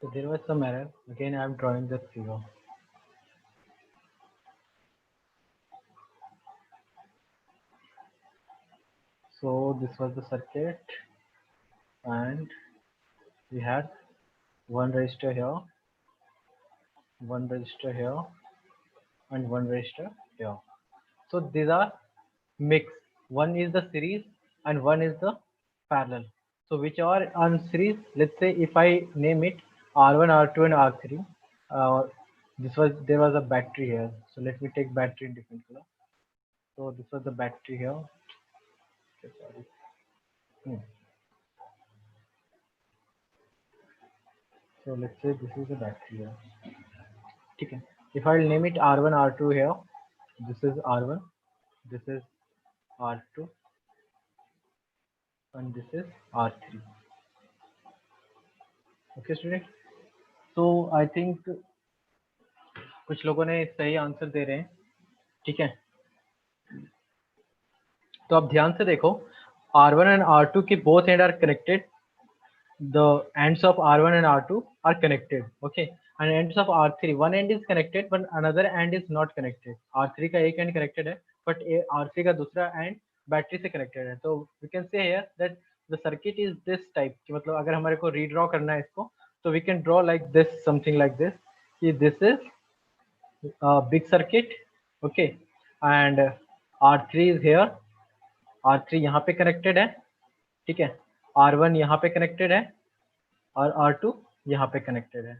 So there was some error. Again, I am drawing the figure. So this was the circuit, and we had one resistor here, one resistor here, and one resistor here. So these are mix. One is the series and one is the parallel. So which are on series? Let's say if I name it R1, R2, and R3. Uh, there was a battery here. So let me take battery in different color. So this was the battery here. Okay, sorry. Hmm. So let's say this is the battery here. Okay. If I name it R1, R2 here, this is R1, this is R2, and this is R3. Okay, student. So I think कुछ लोगों ने सही answer दे रहे हैं, ठीक है। तो आप ध्यान से देखो, R1 and R2 के both end are connected. The ends of R1 and R2 are connected, okay, and ends of R3, one end is connected but another end is not connected. R3 का एक end connected है but R3 का दूसरा end battery से connected है. तो we can say here that the circuit is this type, कि मतलब अगर हमारे को redraw करना है इसको, तो we can draw like this, something like this, कि this is a big circuit, okay, and R3 is here, R3 यहाँ पे connected है, ठीक है, R1 यहाँ पे connected है और R2 यहाँ पे कनेक्टेड है,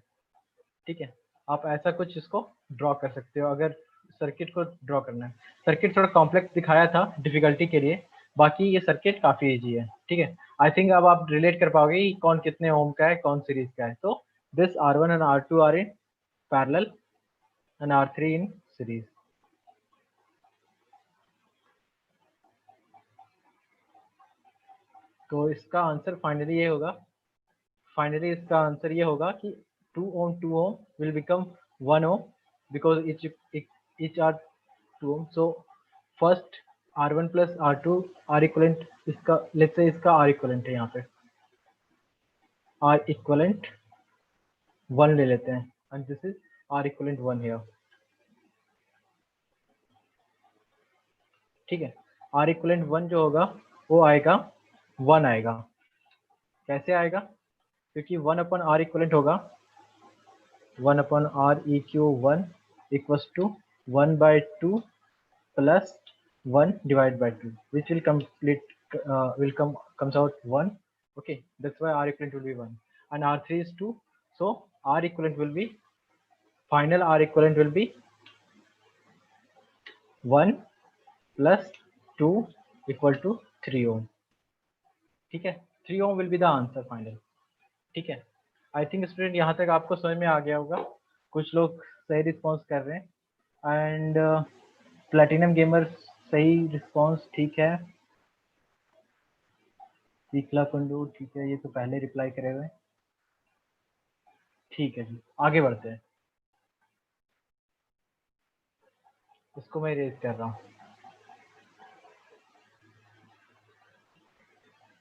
ठीक है। आप ऐसा कुछ इसको ड्रॉ कर सकते हो अगर सर्किट को ड्रॉ करना है। सर्किट थोड़ा कॉम्प्लेक्स दिखाया था डिफिकल्टी के लिए, बाकी ये सर्किट काफ़ी इजी है, ठीक है। आई थिंक अब आप रिलेट कर पाओगे कि कौन कितने ओम का है, कौन सीरीज का है। तो this R1 and R2 are in parallel and R3 in series. तो इसका आंसर फाइनली इसका आंसर ये होगा कि 2 ohm will become 1 ohm because each are 2 ohm. So first R1 plus R2 R equivalent, इसका let's say इसका R equivalent है, यहाँ पे R equivalent 1 ले लेते हैं and this is R equivalent 1 here, ठीक है। R equivalent 1 जो होगा वो आएगा 1 आएगा। कैसे आएगा? क्योंकि 1 अपन R equivalent होगा 1 upon R eq1 equals to 1 by 2 plus 1 divided by 2, which will comes out 1. Okay, that's why R equivalent will be 1 and R3 is 2, so R equivalent will be, final R equivalent will be 1 plus 2 equal to 3 ohm, ठीक है। 3 ohm will be the answer final, ठीक है। I think student यहाँ तक आपको समझ में आ गया होगा। कुछ लोग सही रिस्पॉन्स कर रहे हैं एंड प्लेटिनम गेमर सही रिस्पॉन्स, ठीक है। सीखला कुंडू, ठीक है, ये तो पहले रिप्लाई करे हुए, ठीक है जी। आगे बढ़ते हैं, इसको मैं रेज कर रहा हूँ,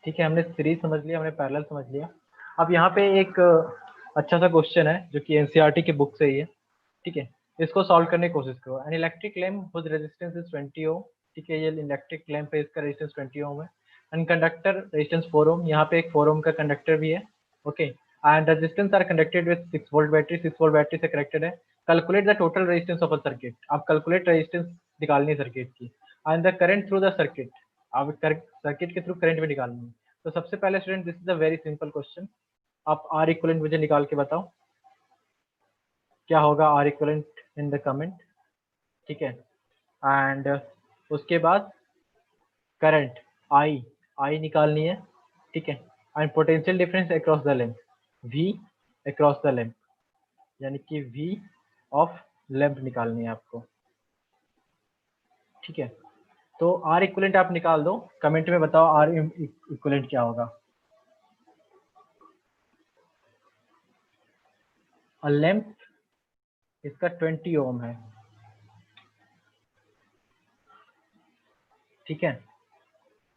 ठीक है। हमने सीरीज समझ लिया, हमने पैरेलल समझ लिया। अब यहाँ पे एक अच्छा सा क्वेश्चन है जो कि एनसीईआरटी की बुक से ही है, ठीक है। इसको सॉल्व करने की कोशिश करो। An electric lamp whose resistance is 20 ohm, ठीक है, ये इलेक्ट्रिक लैम्प है, इसका रेजिस्टेंस 20 ओम है। एंड कंडक्टर रेजिस्टेंस 4 ओम, यहाँ पे एक 4 ओम का कंडक्टर भी है, okay. And resistance R connected with 6 volt battery, 6 volt battery से कनेक्टेड है। Calculate the total resistance of a circuit, आप कैलकुलेट रेजिस्टेंस निकालनी है सर्किट की। And the current through the circuit, आप सर्किट के थ्रू करंट भी निकालनी है। तो सबसे पहले student, this is a very simple question. आप आर इक्विवेलेंट मुझे निकाल के बताओ क्या होगा are equivalent in the comment, ठीक है। एंड उसके बाद करंट आई निकालनी है, ठीक है। And potential difference across the length, V across the length, यानी कि वी ऑफ लेंथ निकालनी है आपको, ठीक है। तो आर इक्विवेलेंट आप निकाल दो, कमेंट में बताओ आर इक्विवेलेंट क्या होगा। अ लेंथ इसका 20 ओम है, ठीक है,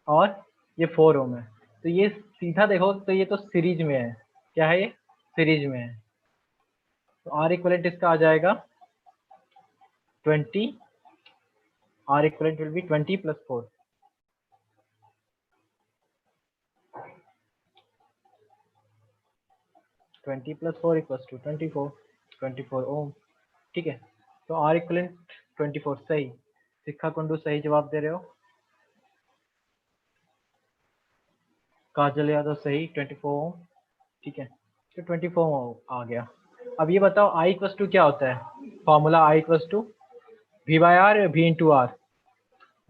और ये 4 ओम है। तो ये सीधा देखो तो ये तो सीरीज में है, क्या है, ये सीरीज में है, तो आर इक्वलेंट इसका आ जाएगा 20, आर इक्वलेंट विल बी 20 + 4, 20 + 4 = 24, 24 ओम। ठीक है, तो आर इक्वलेंट 24 सही। शिखा कुंडू सही जवाब दे रहे हो। काजल यादव सही 24 ओम। ठीक है, तो 24 ओम आ गया। अब ये बताओ आई इक्वस टू क्या होता है? Formula I equals to V by R, V into R,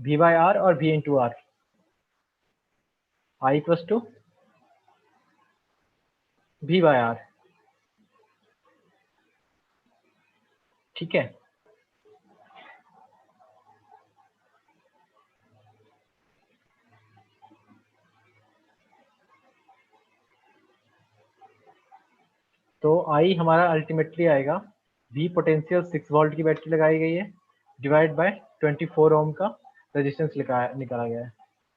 V by R और V into R. I equals to V by R. ठीक है, तो आई हमारा अल्टीमेटली आएगा वी पोटेंशियल 6 वोल्ट की बैटरी लगाई गई है डिवाइड बाय 24 ओम का रेजिस्टेंस निकाला गया है।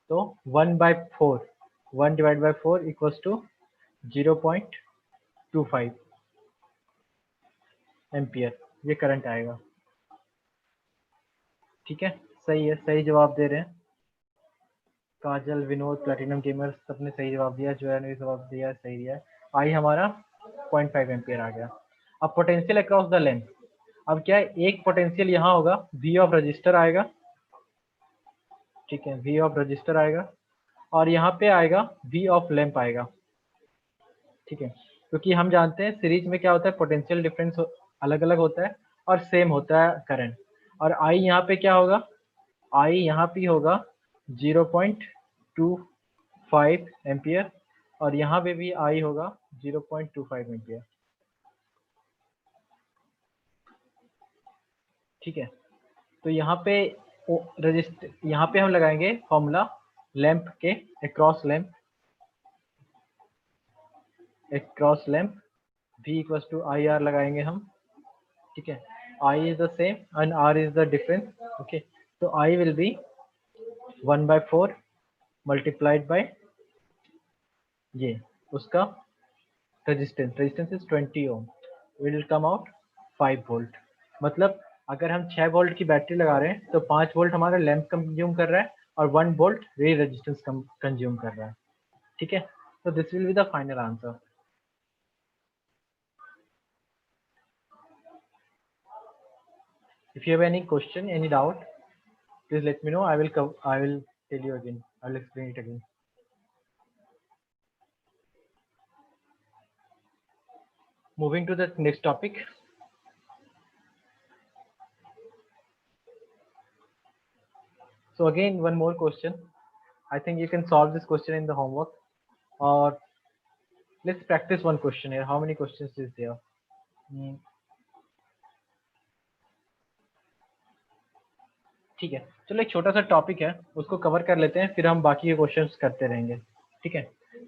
तो 1/4, 1 divide by 4 equals to 0.25 ampere ये करंट आएगा। ठीक है, सही है, सही जवाब दे रहे हैं। काजल, विनोद, प्लैटिनम गेमर सबने सही जवाब दिया, जो ने भी जवाब दिया सही दिया। आई हमारा 0.5 एम्पियर आ गया। अब पोटेंशियल अक्रॉस द लेंथ, अब क्या है, एक पोटेंशियल यहाँ होगा वी ऑफ रजिस्टर आएगा। ठीक है, वी ऑफ रजिस्टर आएगा और यहाँ पे आएगा वी ऑफ लैंप आएगा। ठीक है, क्योंकि हम जानते हैं सीरीज में क्या होता है, पोटेंशियल डिफरेंस अलग अलग होता है और सेम होता है करंट। और आई यहाँ पे क्या होगा, आई यहाँ पे होगा 0.25 एम्पियर और यहाँ पे भी आई होगा 0.25 एम्पियर। ठीक है, तो यहाँ पे रजिस्टर, यहाँ पे हम लगाएंगे फॉर्मूला लैंप के across lamp, across lamp V equals to I R लगाएंगे हम। ठीक है, I is the same and R is the difference. Okay, तो I will be 1/4 multiplied by ये उसका resistance, resistance is 20 ohm, will come out 5 volt. मतलब अगर हम 6 वोल्ट की बैटरी लगा रहे हैं तो 5 वोल्ट हमारा लैंप कंज्यूम कर रहा है और 1 वोल्ट ये रेजिस्टेंस कंज्यूम कर रहा है। ठीक है, तो this will be the final answer. If you have any question, any doubt, please let me know. I will tell you again. I will explain it again. Moving to the next topic. So again, one more question. I think you can solve this question in the homework. Or let's practice one question here. How many questions is there? ठीक है, चलो एक छोटा सा topic है उसको cover कर लेते हैं, फिर हम बाकी के क्वेश्चंस करते रहेंगे। ठीक है,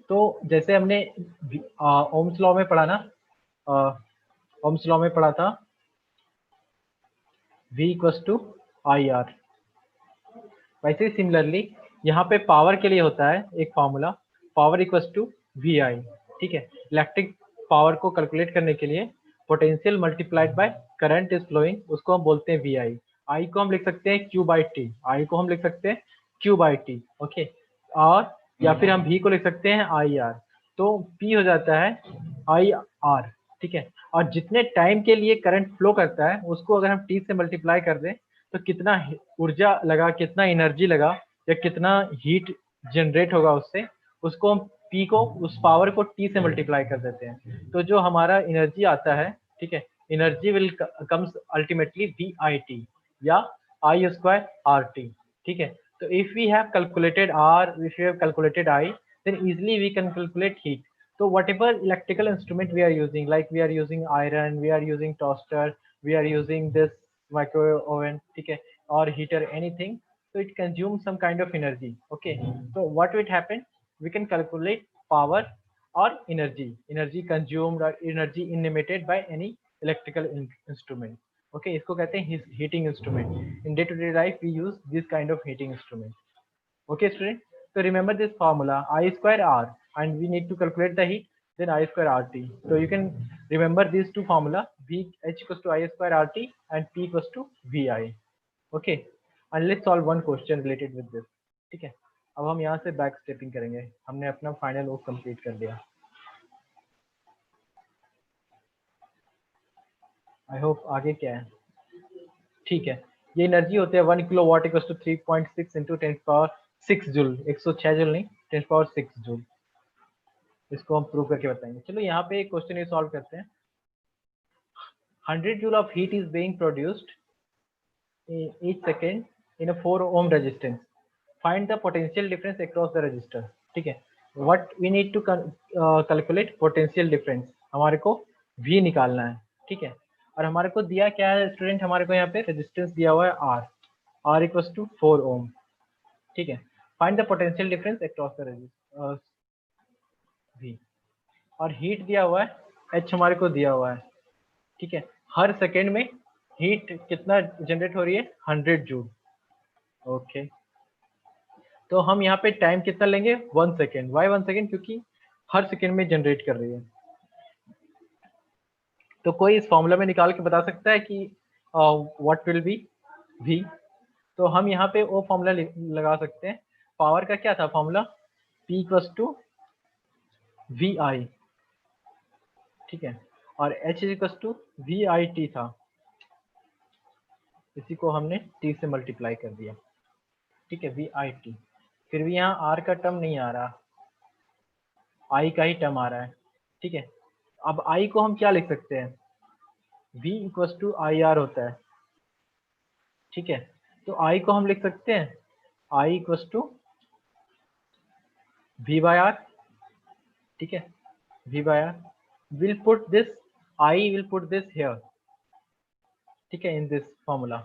तो जैसे हमने ओम्स लॉ में पढ़ा ना, ओम्स लॉ में पढ़ा था V equals to I R. वैसे ही सिमिलरली यहाँ पे पावर के लिए होता है एक formula, power equals to V I. ठीक है, इलेक्ट्रिक पावर को कैलकुलेट करने के लिए potential multiplied by current is flowing, उसको हम बोलते हैं वी आई। आई को हम लिख सकते हैं क्यू बाई टी, आई को हम लिख सकते हैं क्यू बाई टी। ओके, और या फिर हम वी को लिख सकते हैं आई आर। तो पी हो जाता है आई आर। ठीक है, और जितने टाइम के लिए करंट फ्लो करता है उसको अगर हम टी से मल्टीप्लाई कर दें तो कितना ऊर्जा लगा, कितना एनर्जी लगा या कितना हीट जनरेट होगा उससे, उसको हम पी को, उस पावर को टी से मल्टीप्लाई कर देते हैं। तो जो हमारा एनर्जी आता है, ठीक है, energy will comes ultimately V I T या आई स्क्वायर आर टी। ठीक है, तो if we have calculated R, if we have calculated I, then easily we can calculate heat. So whatever electrical instrument we are using, like we are using iron, we are using toaster, we are using this microwave oven, ठीक है, or heater, anything, so it consumes some kind of energy. Okay, so what will happen, we can calculate power or energy consumed or energy emitted by any electrical instrument. Okay, इसको कहते हैं heating instrument. In day to day life we use this kind of heating instrument. Okay, student. So remember this formula I square R, and we need to calculate the heat. then I square RT. So you can remember these two formula, VH equals to I square RT and P equals to VI. Okay, and let's solve one question related with this. ठीक है, अब हम यहाँ से back stepping करेंगे, हमने अपना final work complete कर दिया. आई होप आगे क्या है. ठीक है, ये एनर्जी होते हैं 1 kilowatt equals to 3.6 into 10 power 6 joule, 106 joule नहीं, 10 पावर 6 जूल. इसको हम प्रूव करके बताएंगे. चलो यहाँ पे एक क्वेश्चन ये सॉल्व करते हैं. 100 joule of heat is being produced each second in a 4 ohm resistance. Find the potential difference across the resistor. ठीक है, what we need to calculate potential difference. हमारे को V निकालना है. ठीक है, और हमारे को दिया क्या है स्टूडेंट, हमारे को यहाँ पे रेजिस्टेंस दिया हुआ है R इक्वल्स टू 4 ओम. ठीक है, find the potential difference across the resistor V. और हीट दिया हुआ है H हमारे को दिया हुआ है. ठीक है, हर सेकेंड में हीट कितना जनरेट हो रही है, 100 जूल. ओके, तो हम यहाँ पे टाइम कितना लेंगे, 1 सेकेंड. वाई 1 सेकेंड, क्योंकि हर सेकेंड में जनरेट कर रही है. तो कोई इस फॉर्मूला में निकाल के बता सकता है कि व्हाट विल बी V. तो हम यहाँ पे वो फॉर्मूला लगा सकते हैं. पावर का क्या था formula, P equals to VI. ठीक है, और H इक्वल्स टू VIT था. इसी को हमने T से मल्टीप्लाई कर दिया. ठीक है, VIT. फिर भी यहाँ R का टर्म नहीं आ रहा, I का ही टर्म आ रहा है. ठीक है, अब I को हम क्या लिख सकते हैं, V इक्वल्स टू IR होता है. ठीक है, तो I को हम लिख सकते हैं I equals to V by R. ठीक है, V by R. We'll put this, I will put this here. ठीक है, in this formula.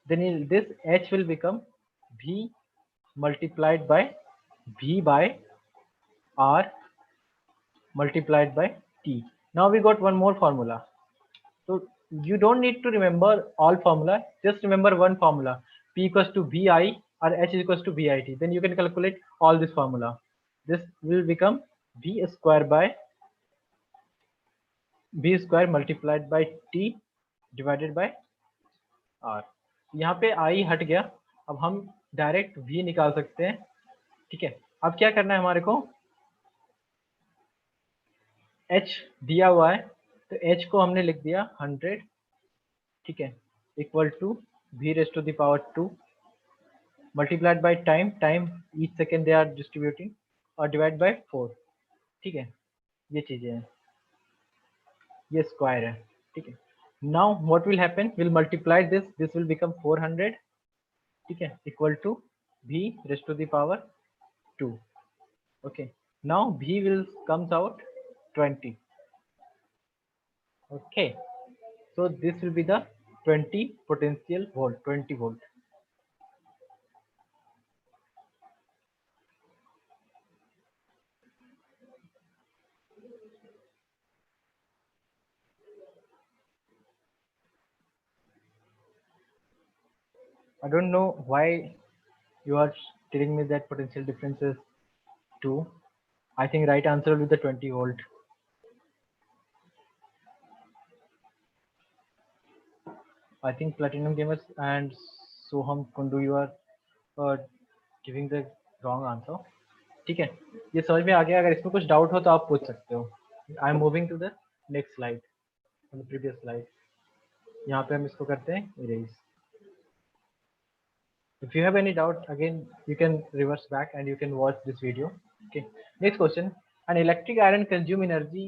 Then this H will become V multiplied by V by R multiplied by T. Now we got one more formula. So you don't need to remember all formula, just remember one formula, P equals to VI or H is equals to VIT. Then you can calculate all this formula. This will become V square by V square multiplied by T divided by R. यहाँ पे I हट गया, अब हम direct V निकाल सकते हैं. ठीक है, अब क्या करना है हमारे को, H दिया हुआ है तो H को हमने लिख दिया 100. ठीक है, equal to V raise to the power 2 multiplied by time each second they are distributing, और डिवाइड बाय 4. ठीक है, ये चीज़ें हैं, ये स्क्वायर है. ठीक है, now what will happen, will multiply this will become 400. ठीक है, equal to V raise to the power 2. Okay, now V will comes out 20. Okay, so this will be the 20 potential volt, 20 volt. I don't know why you are telling me that potential difference is 2. I think right answer will be the 20 volt. I think Platinum Gamers and Soham Kundu, you are giving the wrong answer. ठीक है, ये समझ में आ गया. अगर इसमें कुछ doubt हो तो आप पूछ सकते हो. I am moving to the next slide, previous slide. यहाँ पे हम इसको करते हैं erase. If you have any doubt, again you can reverse back and you can watch this video. Okay, next question. An electric iron consume energy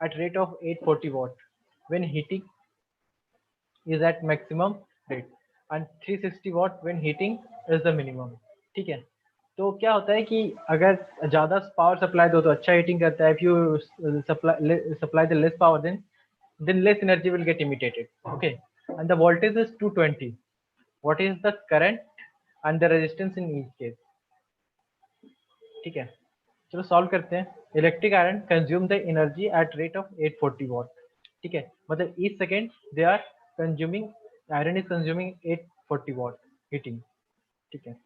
at rate of 840 watt when heating is at maximum rate and 360 watt when heating is the minimum. ठीक है, तो क्या होता है कि अगर ज़्यादा power supply दो तो अच्छा हीटिंग करता है. If you supply the less power, then less energy will get emitted. Okay, and the voltage is 220. What is the current and the resistance in each case? ठीक है, चलो सॉल्व करते हैं. Electric iron consume the energy at rate of 840 watt. ठीक है, मतलब each second they are consuming, iron is consuming 840 watt heating. ठीक है,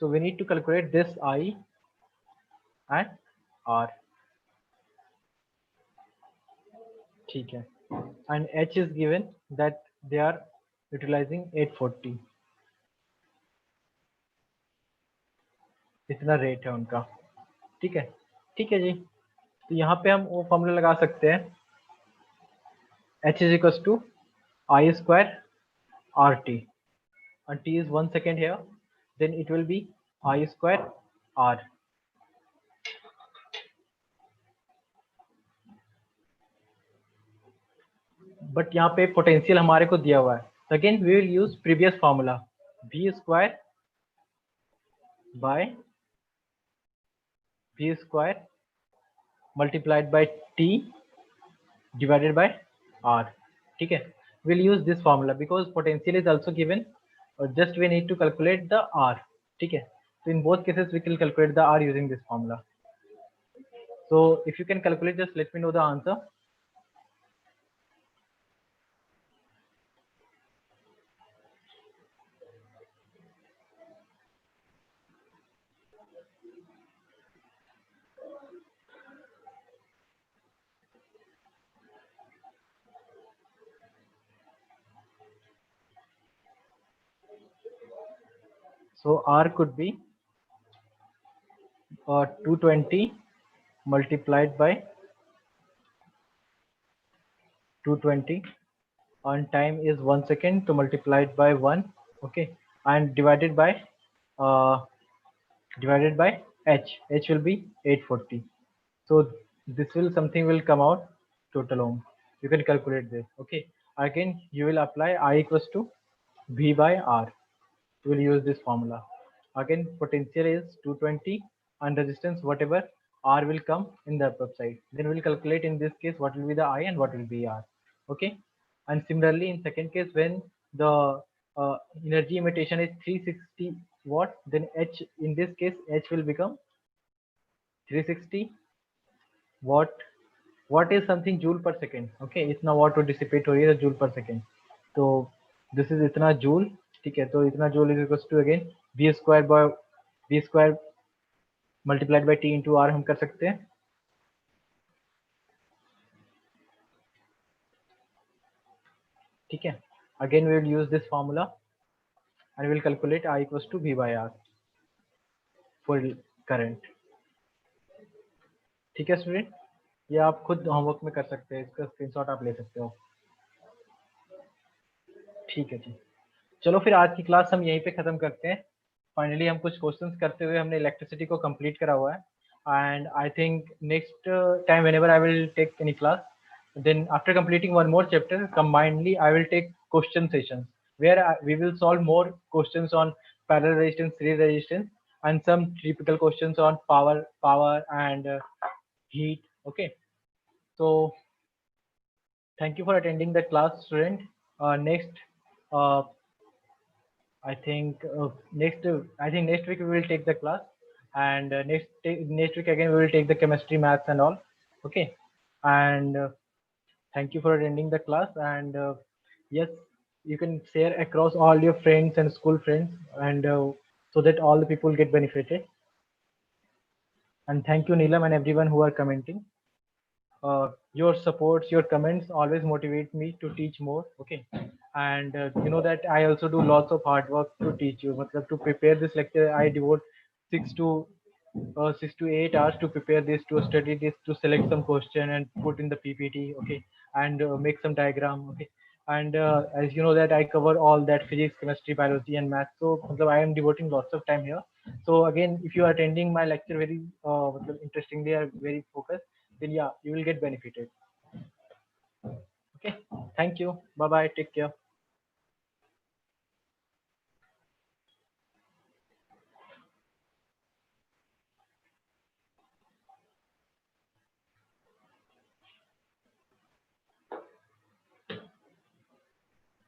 so we need to calculate this I and R. ठीक है. And H is given that they are utilizing 840. इतना rate है उनका. ठीक है. ठीक है जी. तो यहाँ पे हम वो फॉर्मूला लगा सकते हैं. H is equals to I square RT. And T is 1 second here. Then it will be I square R. But यहाँ पे पोटेंशियल हमारे को दिया हुआ है. Again we will use previous formula V square by V square multiplied by T divided by R. ठीक है. We'll use this formula because potential is also given. Just we need to calculate the R. ठीक है. So in both cases we can calculate the R using this formula. So if you can calculate, just let me know the answer. So R could be 220 multiplied by 220, and time is 1 second, to multiplied by 1. Okay, and divided by H. H will be 840. So this will something will come out total ohm. You can calculate this. Okay, again you will apply I equals to V by R. You will use this formula. Again potential is 220 and resistance whatever R will come in the upper side. Then we will calculate in this case what will be the I and what will be R. Okay, and similarly in second case when the energy emittation is 360 watt, then H, in this case H will become 360 watt. Watt is something joule per second. Okay, इतना watt to dissipate हो रही है joule per second. तो this is इतना joule. ठीक है, तो इतना joule is equals to again V square multiplied by T into R हम कर सकते हैं. ठीक है. Again we will use this formula and we will calculate I equals to V by R for current. ठीक है स्टूडेंट, ये आप खुद होमवर्क में कर सकते हैं, इसका स्क्रीनशॉट आप ले सकते हो. ठीक है जी. चलो फिर आज की क्लास हम यहीं पे ख़त्म करते हैं. फाइनली हम कुछ क्वेश्चंस करते हुए हमने इलेक्ट्रिसिटी को कंप्लीट करा हुआ है. And I think next time whenever I will take any class, then after completing one more chapter combinedly I will take question sessions where we will solve more questions on parallel resistance, series resistance, and some typical questions on power and heat. Okay, so thank you for attending the class, student. Next I think next week we will take the class, and next week again we will take the chemistry, maths, and all. Okay, and thank you for attending the class. And yes, you can share across all your friends and school friends, and so that all the people get benefited. And thank you, Neelam, and everyone who are commenting. Your supports, your comments always motivate me to teach more. Okay, and you know that I also do lots of hard work to teach you. Matlab, to prepare this lecture I devote 6 to 8 hours to prepare this, to study this, to select some question and put in the PPT. Okay, and make some diagram. Okay, and as you know that I cover all that physics, chemistry, biology, and math. So matlab, I am devoting lots of time here. So again, if you are attending my lecture very matlab, interestingly or very focused, then yeah, you will get benefited. Okay, thank you. Bye bye. Take care.